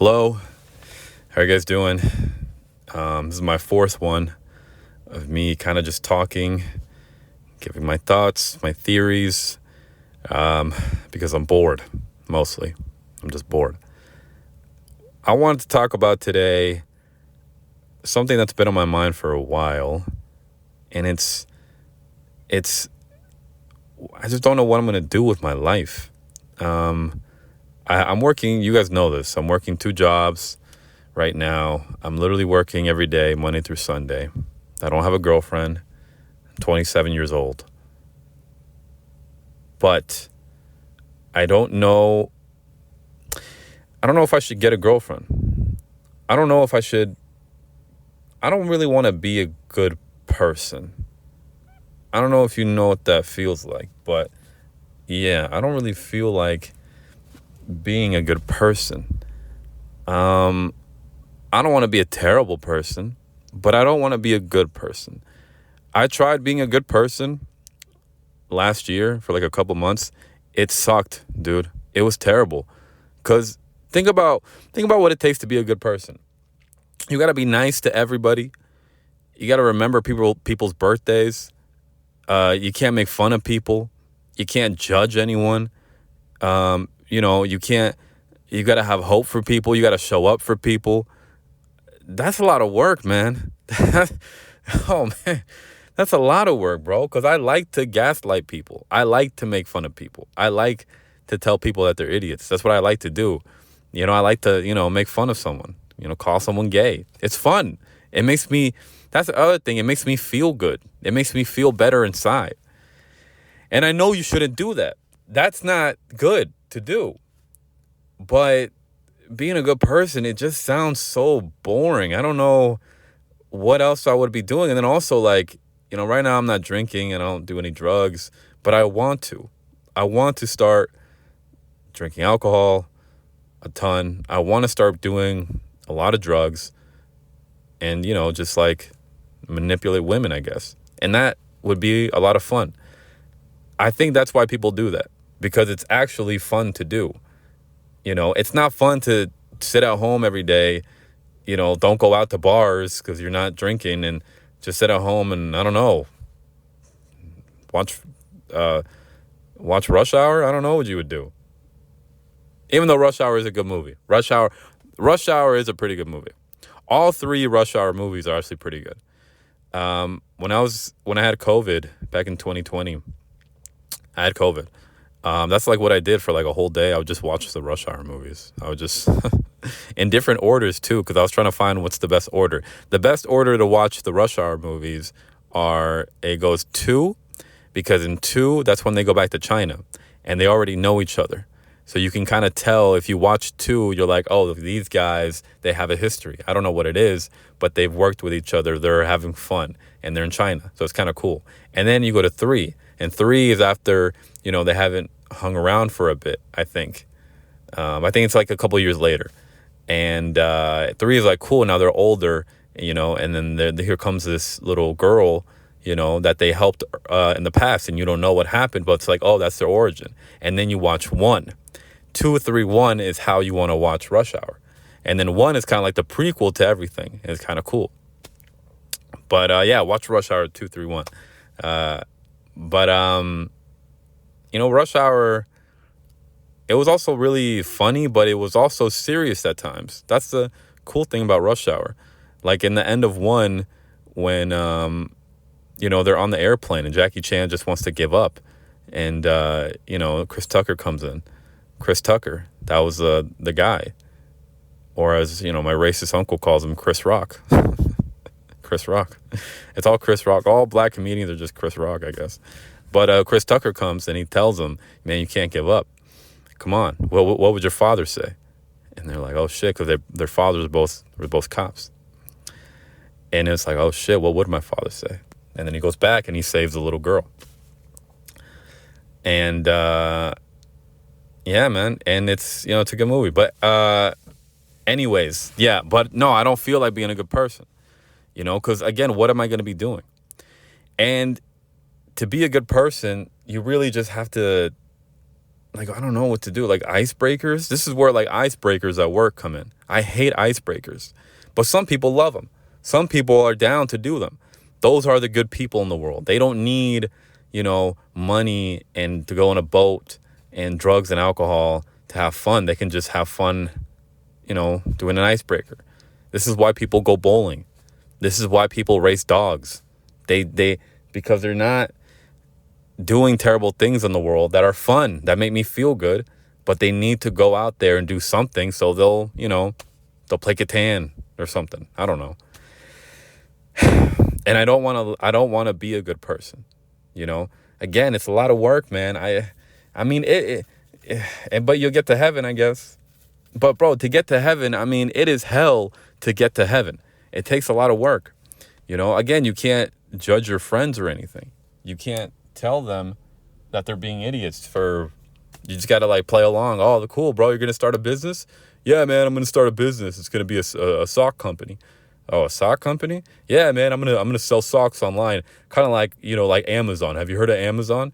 Hello, how are you guys doing? This is my fourth one of me kind of just talking, giving my thoughts, my theories, because I'm bored, mostly. I'm just bored. I wanted to talk about today something that's been on my mind for a while, and it's I just don't know what I'm going to do with my life. I'm working, you guys know this, I'm working two jobs right now. I'm literally working every day, Monday through Sunday. I don't have a girlfriend. I'm 27 years old. But I don't know if I should get a girlfriend. I don't know if I should. I don't really want to be a good person. I don't know if you know what that feels like, but yeah, I don't really feel like being a good person. I don't want to be a terrible person, but I don't want to be a good person. I tried being a good person last year for like a couple months. It sucked, dude. It was terrible. Cause think about what it takes to be a good person. You got to be nice to everybody. You got to remember people's birthdays. You can't make fun of people. You can't judge anyone. You can't. You got to have hope for people. You got to show up for people. That's a lot of work, man. Oh man, that's a lot of work, bro. Because I like to gaslight people. I like to make fun of people. I like to tell people that they're idiots. That's what I like to do. I like to, make fun of someone. Call someone gay. It's fun. It makes me. That's the other thing. It makes me feel good. It makes me feel better inside. And I know you shouldn't do that. That's not good to do. But being a good person, it just sounds so boring. I don't know what else I would be doing. And then also, like, right now I'm not drinking and I don't do any drugs, but I want to. I want to start drinking alcohol a ton. I want to start doing a lot of drugs and, just like manipulate women, I guess. And that would be a lot of fun. I think that's why people do that, because it's actually fun to do. It's not fun to sit at home every day, don't go out to bars because you're not drinking and just sit at home and, I don't know, watch Rush Hour. I don't know what you would do. Even though Rush Hour is a good movie. Rush Hour is a pretty good movie. All three Rush Hour movies are actually pretty good. When I had COVID back in 2020, I had COVID. That's like what I did for like a whole day. I would just watch the Rush Hour movies. I would just, in different orders too, because I was trying to find what's the best order. The best order to watch the Rush Hour movies it goes 2, because in 2, that's when they go back to China and they already know each other. So you can kind of tell if you watch 2, you're like, oh, these guys, they have a history. I don't know what it is, but they've worked with each other. They're having fun and they're in China. So it's kind of cool. And then you go to 3, and 3 is after, they haven't hung around for a bit, I think. I think it's like a couple years later. And 3 is like, cool, now they're older, and then here comes this little girl, that they helped in the past, and you don't know what happened, but it's like, oh, that's their origin. And then you watch 1. 2, 3, 1 is how you want to watch Rush Hour. And then 1 is kind of like the prequel to everything. It's kind of cool. But watch Rush Hour 2, 3, 1. Rush Hour, it was also really funny, but it was also serious at times. That's the cool thing about Rush Hour. Like in the end of 1, when, they're on the airplane and Jackie Chan just wants to give up. And, Chris Tucker comes in. Chris Tucker, that was the guy. Or as, my racist uncle calls him, Chris Rock. Chris Rock. It's all Chris Rock. All black comedians are just Chris Rock, I guess. But Chris Tucker comes and he tells them, man, you can't give up. Come on. What would your father say? And they're like, oh, shit, because their fathers were both cops. And it's like, oh, shit, what would my father say? And then he goes back and he saves the little girl. And, yeah, man. And it's, it's a good movie. But anyways, yeah. But no, I don't feel like being a good person. Because, again, what am I going to be doing? And to be a good person, you really just have to like, I don't know what to do. Like icebreakers. This is where like icebreakers at work come in. I hate icebreakers, but some people love them. Some people are down to do them. Those are the good people in the world. They don't need, money and to go on a boat and drugs and alcohol to have fun. They can just have fun, doing an icebreaker. This is why people go bowling. This is why people race dogs. Because they're not doing terrible things in the world that are fun, that make me feel good, but they need to go out there and do something. So they'll play Catan or something. I don't know. And I don't want to be a good person. Again, it's a lot of work, man. I mean, but you'll get to heaven, I guess. But bro, to get to heaven, I mean, it is hell to get to heaven. It takes a lot of work. Again, you can't judge your friends or anything. You can't tell them that they're being idiots you just got to like play along. Oh, cool, bro. You're going to start a business? Yeah, man, I'm going to start a business. It's going to be a sock company. Oh, a sock company? Yeah, man, I'm gonna sell socks online. Kind of like, like Amazon. Have you heard of Amazon?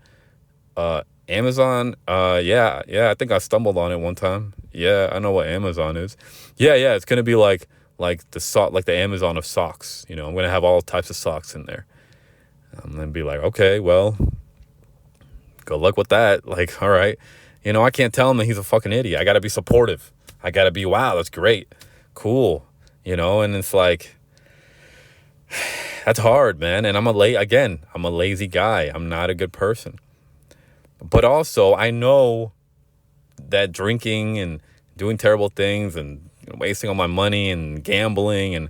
Amazon, yeah, I think I stumbled on it one time. Yeah, I know what Amazon is. Yeah, it's gonna be like the Amazon of socks. I'm gonna have all types of socks in there. I'm gonna be like, okay, well, good luck with that. Like, all right, I can't tell him that he's a fucking idiot. I gotta be supportive. I gotta be, wow, that's great, cool. And it's like, that's hard, man. And I'm a lazy guy. I'm not a good person. But also, I know that drinking and doing terrible things and wasting all my money and gambling and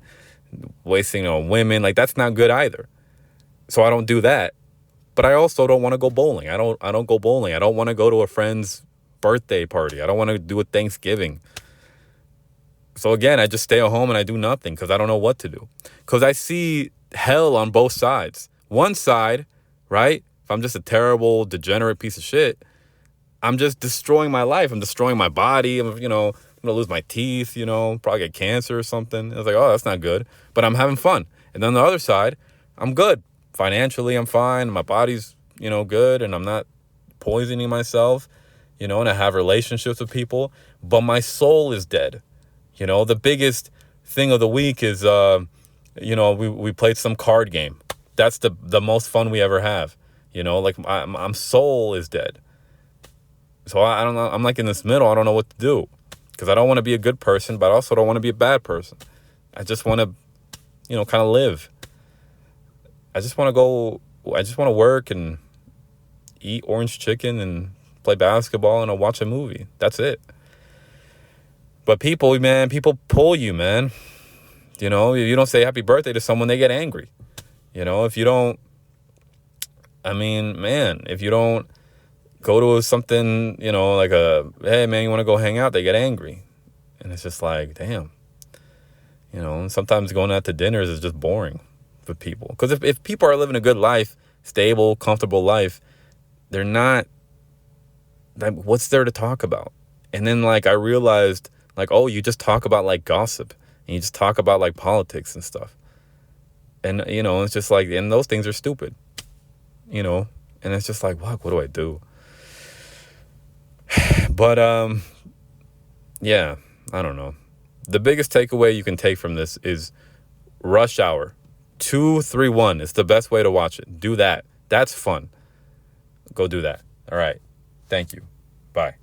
wasting on women, like, that's not good either. So I don't do that. But I also don't want to go bowling. I don't go bowling. I don't want to go to a friend's birthday party. I don't want to do a Thanksgiving. So again, I just stay at home and I do nothing because I don't know what to do. Because I see hell on both sides. One side, right? If I'm just a terrible, degenerate piece of shit, I'm just destroying my life. I'm destroying my body. I'm going to lose my teeth, probably get cancer or something. I was like, oh, that's not good. But I'm having fun. And then the other side, I'm good. Financially, I'm fine. My body's, good. And I'm not poisoning myself, and I have relationships with people. But my soul is dead. The biggest thing of the week is, we played some card game. That's the most fun we ever have. Like my soul is dead. So I don't know. I'm like in this middle. I don't know what to do because I don't want to be a good person, but I also don't want to be a bad person. I just want to, kind of live. I just want to work and eat orange chicken and play basketball and watch a movie. That's it. But people pull you, man. If you don't say happy birthday to someone, they get angry. If you don't, if you don't go to something, like hey, man, you want to go hang out, they get angry. And it's just like, damn. And sometimes going out to dinners is just boring for people. Because if people are living a good life, stable, comfortable life, they're not, what's there to talk about? And then, like, I realized, like, oh, you just talk about, like, gossip. And you just talk about, like, politics and stuff. And, it's just like, and those things are stupid. And it's just like, what do I do? But, yeah, I don't know. The biggest takeaway you can take from this is Rush Hour 2-3-1. It's the best way to watch it. Do that. That's fun. Go do that. All right. Thank you. Bye.